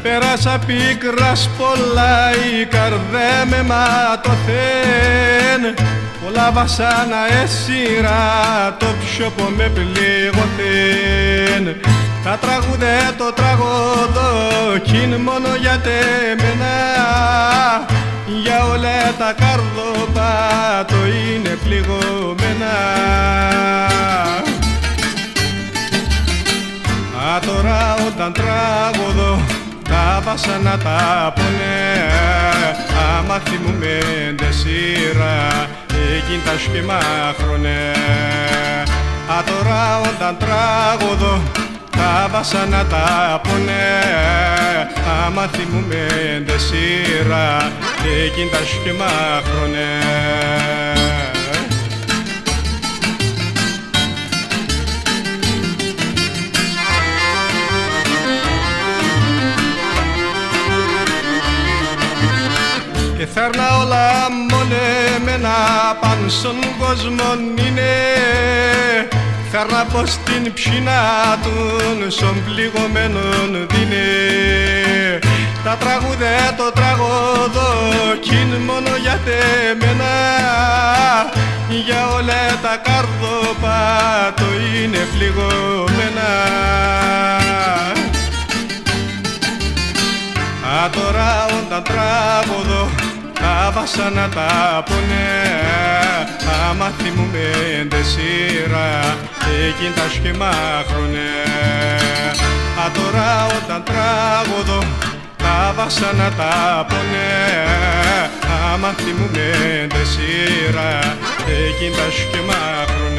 Πέρασα πίκρας πολλά, η καρδέ με ματωθέν. Πολλά βασάνα έσυρα, το ψιόπο με πληγωθέν. Τα τραγουδέ το τραγωδό, κι είναι μόνο για τεμένα. Για όλα τα καρδοπάτο είναι πληγωμένα. Α, τώρα όταν τραγωδώ, τα βασάνα τα πονέ. Άμα θυμούμε ντε σειρά, εκείν τα σχημάχρονε. Α, τώρα όταν τραγωδώ, τα βασάνα τα πονέ. Άμα θυμούμε ντε σειρά, εκείν τα σχημάχρονε. Και θέρνα όλα μονεμένα παν στον κόσμο είναι. Θέρνα πως την ψινά τουν στον πληγωμένον δίνε. Τα τραγουδέ το τραγωδό κι είναι μόνο για τεμένα. Για όλα τα καρδοπάτο είναι πληγωμένα. Α, τώρα όταν τραγωδώ, τα βασάνα τα πονέ. Άμα θυμούμε ντε σειρά, εκείν τα σχημάχρονε. Α, τώρα όταν τραγωδώ, τα βασάνα τα πονέ. Άμα θυμούμε ντε σειρά, εκείν τα σχημάχρονε.